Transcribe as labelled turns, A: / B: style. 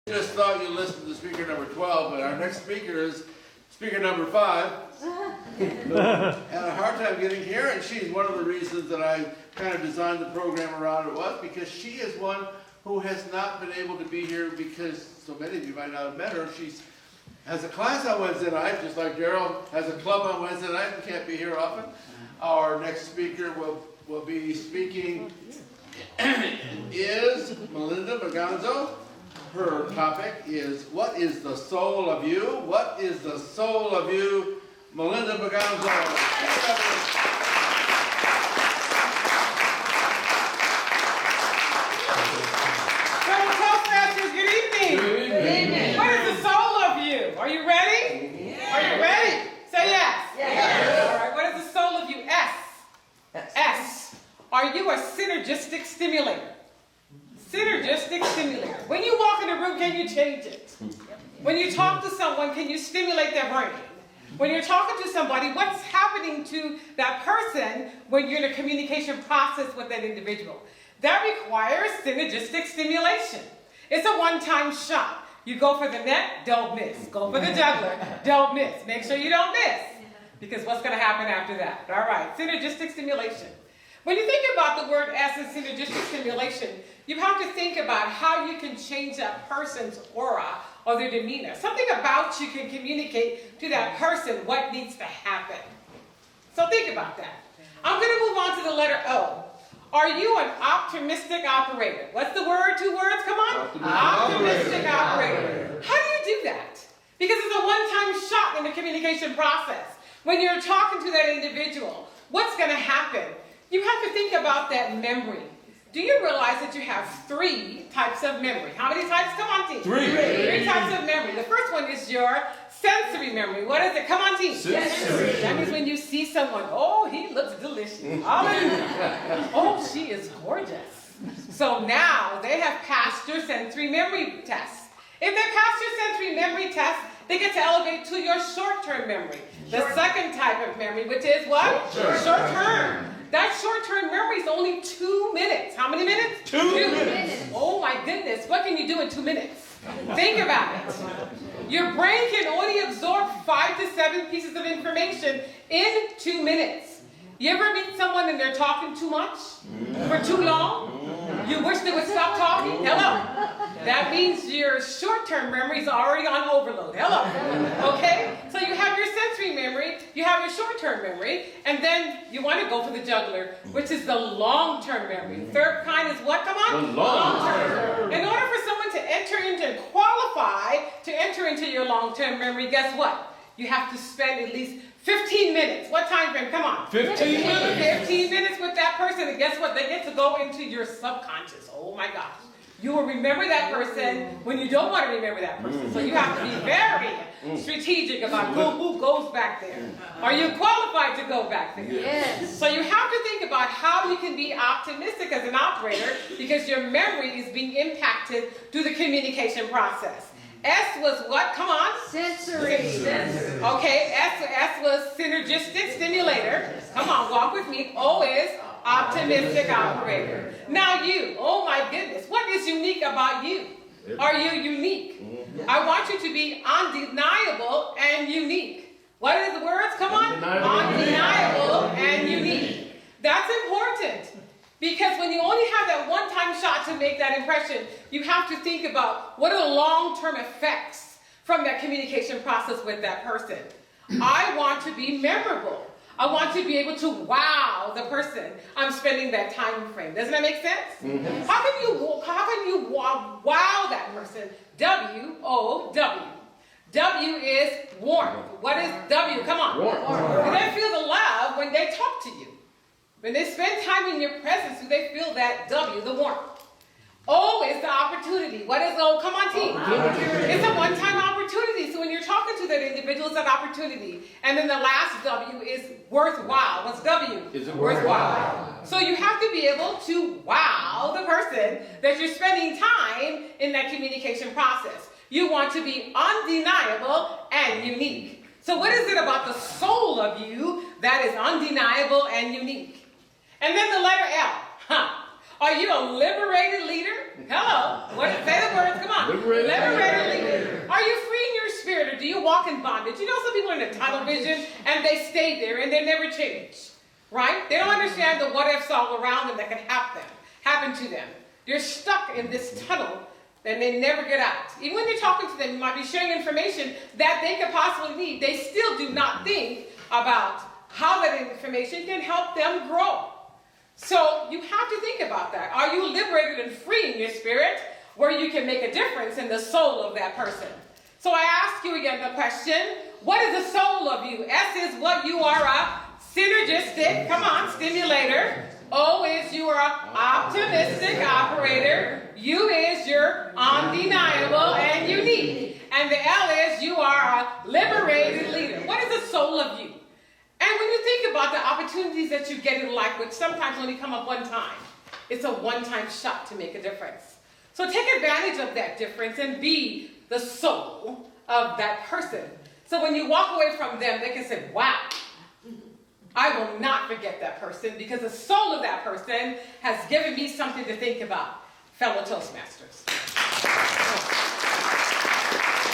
A: Just thought you listened to speaker number 12, but our next speaker is speaker number 5. Had a hard time getting here, and she's one of the reasons that I kind of designed the program around it was because she is one who has not been able to be here because so many of you might not have met her. She has a class on Wednesday night, just like Daryl has a club on Wednesday night and can't be here often. Our next speaker will be speaking is Melinda Muganzo. Her topic is, what is the soul of you? What is the soul of you? Melinda Muganzo.
B: Fellow Toastmasters, good evening.
A: Good evening.
B: What is the soul of you? Are you ready?
A: Yeah.
B: Are you ready? Say yes.
A: Yes.
B: All right, what is the soul of you? S. Are you a synergistic stimulator? Synergistic stimulator. When you walk in a room, can you change it? When you talk to someone, can you stimulate their brain? When you're talking to somebody, what's happening to that person when you're in a communication process with that individual? That requires synergistic stimulation. It's a one-time shot. You go for the net, don't miss. Go for the juggler, don't miss. Make sure you don't miss, because what's going to happen after that? All right, synergistic stimulation. When you think about the word S in synergistic stimulation, you have to think about how you can change that person's aura or their demeanor. Something about you can communicate to that person what needs to happen. So think about that. I'm going to move on to the letter O. Are you an optimistic operator? What's the word? 2 words? Come on. Optimistic operator. How do you do that? Because it's a one-time shot in the communication process. When you're talking to that individual, what's going to happen? You have to think about that memory. Do you realize that you have 3 types of memory? How many types? Come on, team. 3 types of memory. The first one is your sensory memory. What is it? Come on, team.
A: Sensory.
B: That means when you see someone, oh, he looks delicious. Hallelujah. Oh, she is gorgeous. So now they have passed your sensory memory test. If they pass your sensory memory test, they get to elevate to your short-term memory. The second type of memory, which is what? Short-term. That short-term memory is only 2 minutes. How many minutes?
A: 2 minutes.
B: Oh my goodness, what can you do in 2 minutes? Think about it. Your brain can only absorb 5 to 7 pieces of information in 2 minutes. You ever meet someone and they're talking too much? For too long? You wish they would stop talking? Hello. That means your short-term memory is already on overload. Hello. Okay? So you have your sensory memory, you have your short-term memory, and then you want to go for the juggler, which is the long-term memory. Third kind is what? Come on?
A: The long-term.
B: In order for someone to enter into and qualify to enter into your long-term memory, guess what? You have to spend at least 15 minutes. What time frame? Come on.
A: 15 minutes.
B: 15 minutes with that person, and guess what? They get to go into your subconscious. Oh my gosh. You will remember that person when you don't want to remember that person. So you have to be very strategic about who goes back there. Are you qualified to go back there?
C: Yes.
B: So you have to think about how you can be optimistic as an operator because your memory is being impacted through the communication process. S was what? Come on.
C: Sensory.
B: Okay, S was synergistic stimulator. Come on, walk with me. O is optimistic operator. Now you, oh my goodness, what is unique about you? Are you unique? I want you to be undeniable and unique. What are the words? Come on. Undeniable and unique. That's important. Because when you only have that one-time shot to make that impression, you have to think about what are the long-term effects from that communication process with that person. I want to be memorable. I want to be able to wow the person I'm spending that time frame. Doesn't that make sense? Mm-hmm. How can you wow that person? W-O-W. W is warmth. What is W? Come on.
A: Warmth.
B: Do they feel the love when they talk to you? When they spend time in your presence, do they feel that W, the warmth? O is the opportunity. What is O? Come on, team. It's a one-time opportunity. So when you're talking to that individual, it's an opportunity. And then the last W is worthwhile. What's W?
A: Is it worthwhile?
B: So you have to be able to wow the person that you're spending time in that communication process. You want to be undeniable and unique. So what is it about the soul of you that is undeniable and unique? And then the letter L. Are you a liberated leader? Hello. Say the words, come on. Liberated leader. Are you free in your spirit, or do you walk in bondage? You know, some people are in a tunnel vision and they stay there and they never change. Right? They don't understand the what ifs all around them that can happen to them. They're stuck in this tunnel and they never get out. Even when you're talking to them, you might be sharing information that they could possibly need. They still do not think about how that information can help them grow. So you have to think about that. Are you liberated and free in your spirit where you can make a difference in the soul of that person? So I ask you again the question, what is the soul of you? S is what you are, a synergistic, come on, stimulator. O is you are an optimistic operator. U is you're undeniable and unique. And the L is you are a liberated leader. What is the soul of you? And when you think about the opportunities that you get in life, which sometimes only come up one time, it's a one-time shot to make a difference. So take advantage of that difference and be the soul of that person. So when you walk away from them, they can say, wow, I will not forget that person because the soul of that person has given me something to think about. Fellow Toastmasters.